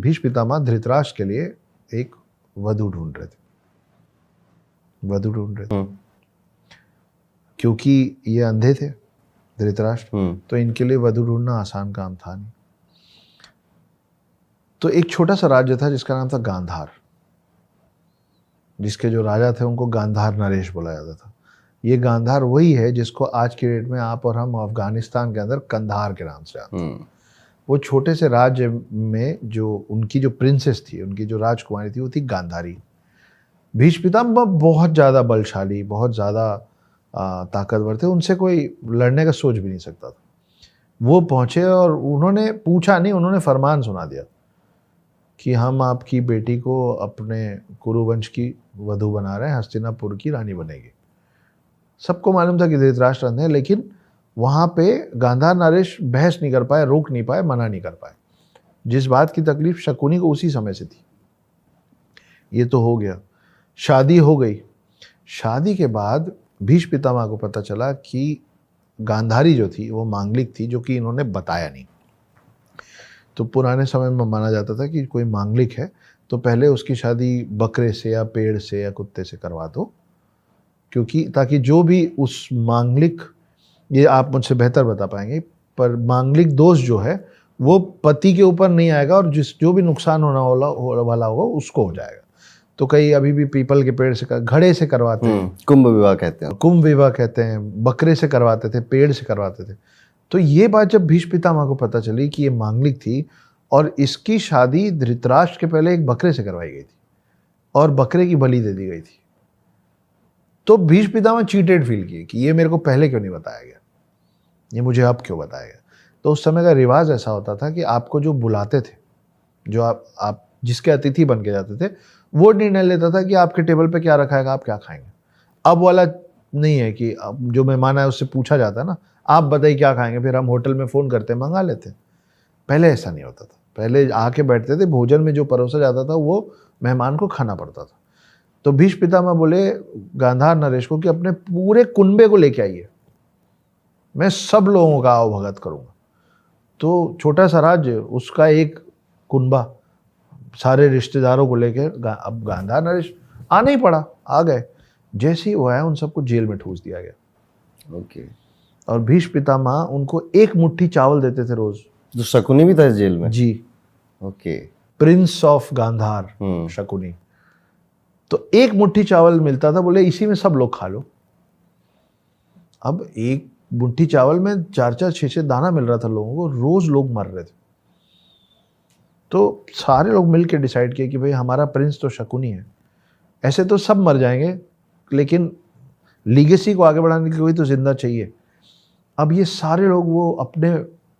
भीष्म पितामह धृतराष्ट्र के लिए एक वधू ढूंढ रहे थे, वधू ढूंढ रहे थे, क्योंकि ये अंधे थे धृतराष्ट्र, तो इनके लिए वधू ढूंढना आसान काम था नहीं। तो एक छोटा सा राज्य था जिसका नाम था गांधार, जिसके जो राजा थे उनको गांधार नरेश बोला जाता था। ये गांधार वही है जिसको आज की डेट में आप और हम अफगानिस्तान के अंदर कंधार के नाम से जानते हैं। वो छोटे से राज्य में जो उनकी जो प्रिंसेस थी, उनकी जो राजकुमारी थी, वो थी गांधारी। भीष्म पितामह बहुत ज़्यादा बलशाली, बहुत ज़्यादा ताकतवर थे, उनसे कोई लड़ने का सोच भी नहीं सकता था। वो पहुँचे और उन्होंने पूछा नहीं, उन्होंने फरमान सुना दिया कि हम आपकी बेटी को अपने कुरुवंश की वधू बना रहे हैं, हस्तिनापुर की रानी बनेगी। सबको मालूम था कि धृतराष्ट्र अंधे हैं, लेकिन वहाँ पे गांधार नरेश बहस नहीं कर पाए, रोक नहीं पाए, मना नहीं कर पाए। जिस बात की तकलीफ शकुनी को उसी समय से थी। ये तो हो गया, शादी हो गई। शादी के बाद भीष्म पितामह को पता चला कि गांधारी जो थी वो मांगलिक थी, जो कि इन्होंने बताया नहीं। तो पुराने समय में माना जाता था कि कोई मांगलिक है तो पहले उसकी शादी बकरे से या पेड़ से या कुत्ते से करवा दो, क्योंकि ताकि जो भी उस मांगलिक, ये आप मुझसे बेहतर बता पाएंगे, पर मांगलिक दोष जो है वो पति के ऊपर नहीं आएगा और जो भी नुकसान होना वाला होगा उसको हो जाएगा। तो कई अभी भी पीपल के पेड़ से घड़े से करवाते हैं, कुंभ विवाह कहते हैं, कुंभ विवाह कहते हैं, बकरे से करवाते थे, पेड़ से करवाते थे। तो ये बात जब भीष्म पितामह को पता चली कि ये मांगलिक थी और इसकी शादी धृतराष्ट्र के पहले एक बकरे से करवाई गई थी और बकरे की बलि दे दी गई थी, तो भीष्म पितामह चीटेड फील किए कि ये मेरे को पहले क्यों नहीं बताया गया, ये मुझे अब क्यों बताया गया। तो उस समय का रिवाज ऐसा होता था कि आपको जो बुलाते थे, जो आप जिसके अतिथि बन के जाते थे, वो निर्णय लेता था कि आपके टेबल पे क्या रखा है, आप क्या खाएंगे। अब वाला नहीं है कि अब जो मेहमान है उससे पूछा जाता है ना, आप बताइए क्या खाएंगे, फिर हम होटल में फ़ोन करते मंगा लेते। पहले ऐसा नहीं होता था, पहले आके बैठते थे, भोजन में जो परोसा जाता था वो मेहमान को खाना पड़ता था। तो भीष्म पितामह बोले गांधार नरेश को कि अपने पूरे कुनबे को लेके आइए, मैं सब लोगों का आवभगत करूँगा। तो छोटा सा राज्य, उसका एक कुनबा, सारे रिश्तेदारों को लेकर अब गांधार नरेश आना ही पड़ा, आ गए। जैसे ही वो आया उन सबको जेल में ठूस दिया गया। ओके। और भीष्म पितामह उनको एक मुट्ठी चावल देते थे रोज। तो शकुनी भी था इस जेल में? जी। Okay. Prince of Gandhar Shakuni. तो एक मुट्ठी चावल मिलता था, बोले इसी में सब लोग खा लो। अब एक मुट्ठी चावल में 4-4, 6-6 दाना मिल रहा था लोगों को, रोज लोग मर रहे थे। तो सारे लोग मिलकर डिसाइड किए कि भाई हमारा प्रिंस तो शकुनी है, ऐसे तो सब मर जाएंगे, लेकिन लीगेसी को आगे बढ़ाने के लिए कोई तो जिंदा चाहिए। अब ये सारे लोग वो अपने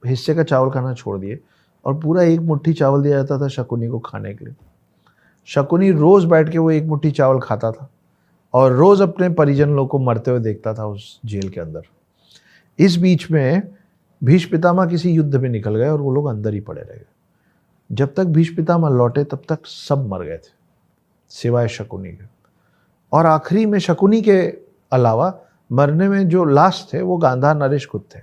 हिस्से का चावल खाना छोड़ दिए और पूरा एक मुट्ठी चावल दिया जाता था शकुनी को खाने के लिए। शकुनी रोज बैठ के वो एक मुट्ठी चावल खाता था और रोज अपने परिजन लोग को मरते हुए देखता था उस जेल के अंदर। इस बीच में भीष्म पितामह किसी युद्ध में निकल गए और वो लोग अंदर ही पड़े रह गए। जब तक भीष्म पितामह लौटे तब तक सब मर गए थे सिवाय शकुनी के। और आखिरी में शकुनी के अलावा मरने में जो लास्ट थे वो गांधार नरेश खुद थे।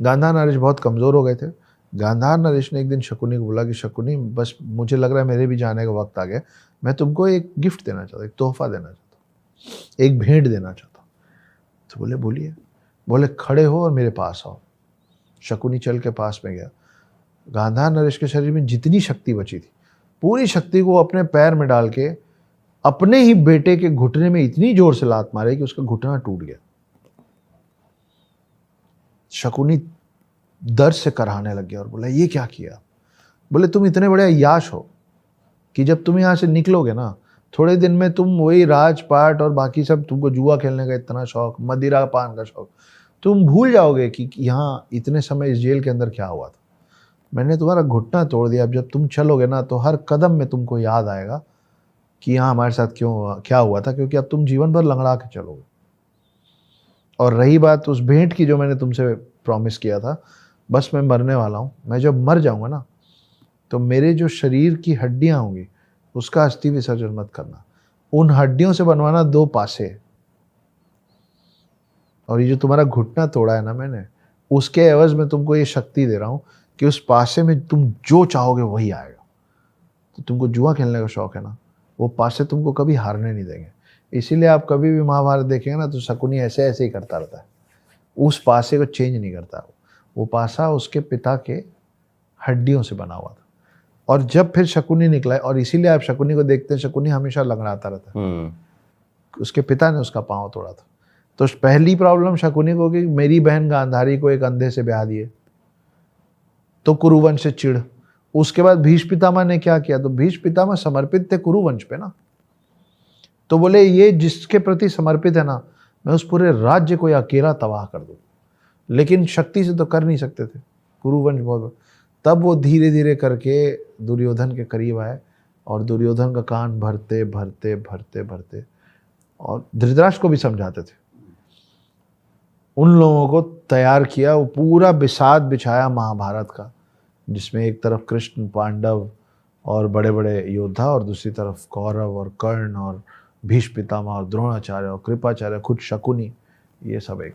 गांधार नरेश बहुत कमज़ोर हो गए थे। गांधार नरेश ने एक दिन शकुनी को बोला कि शकुनी, बस मुझे लग रहा है मेरे भी जाने का वक्त आ गया, मैं तुमको एक गिफ्ट देना चाहता हूँ, एक तोहफा देना चाहता हूँ, एक भेंट देना चाहता हूँ। तो बोले बोलिए। बोले खड़े हो और मेरे पास आओ। शकुनी चल के पास में गया। गांधार नरेश के शरीर में जितनी शक्ति बची थी, पूरी शक्ति को अपने पैर में डाल के अपने ही बेटे के घुटने में इतनी जोर से लात मारे कि उसका घुटना टूट गया। शकुनी दर्द से कराहने लग गया और बोला ये क्या किया। बोले तुम इतने बड़े अय्याश हो कि जब तुम यहाँ से निकलोगे ना, थोड़े दिन में तुम वही राजपाट और बाकी सब, तुमको जुआ खेलने का इतना शौक, मदिरा पान का शौक, तुम भूल जाओगे कि यहाँ इतने समय इस जेल के अंदर क्या हुआ था। मैंने तुम्हारा घुटना तोड़ दिया। अब जब तुम चलोगे ना तो हर कदम में तुमको याद आएगा कि यहाँ हमारे साथ क्या हुआ था, क्योंकि अब तुम जीवन भर लंगड़ा के चलोगे। और रही बात उस भेंट की जो मैंने तुमसे प्रॉमिस किया था, बस मैं मरने वाला हूँ, मैं जब मर जाऊँगा ना तो मेरे जो शरीर की हड्डियाँ होंगी उसका अस्थि विसर्जन मत करना, उन हड्डियों से बनवाना 2 पासे। और ये जो तुम्हारा घुटना तोड़ा है ना मैंने, उसके एवज में तुमको ये शक्ति दे रहा हूँ कि उस पासे में तुम जो चाहोगे वही आएगा। तो तुमको जुआ खेलने का शौक है ना, वो पासे तुमको कभी हारने नहीं देंगे। इसीलिए आप कभी भी महाभारत देखेंगे ना तो शकुनी ऐसे ऐसे ही करता रहता है, उस पासे को चेंज नहीं करता। वो पासा उसके पिता के हड्डियों से बना हुआ था। और जब फिर शकुनी निकला, और इसीलिए आप शकुनी को देखते हैं, शकुनी हमेशा लंगड़ाता रहता है। उसके पिता ने उसका पाँव तोड़ा था। तो पहली प्रॉब्लम शकुनी को कि मेरी बहन गांधारी को एक अंधे से ब्याह दिए, तो कुरुवंश से चिढ़। उसके बाद भीष्म पितामह ने क्या किया, तो भीष्म पितामह समर्पित थे कुरुवंश पे ना, तो बोले ये जिसके प्रति समर्पित है ना, मैं उस पूरे राज्य को अकेला तबाह कर दूं। लेकिन शक्ति से तो कर नहीं सकते थे, कुरुवंश बहुत। तब वो धीरे धीरे करके दुर्योधन के करीब आए और दुर्योधन का कान भरते भरते भरते भरते और धृतराष्ट्र को भी समझाते थे, उन लोगों को तैयार किया। वो पूरा बिसात बिछाया महाभारत का, जिसमें एक तरफ कृष्ण, पांडव और बड़े बड़े योद्धा, और दूसरी तरफ कौरव और कर्ण और भीष्म पितामह और द्रोणाचार्य और कृपाचार्य, खुद शकुनी, ये सब एक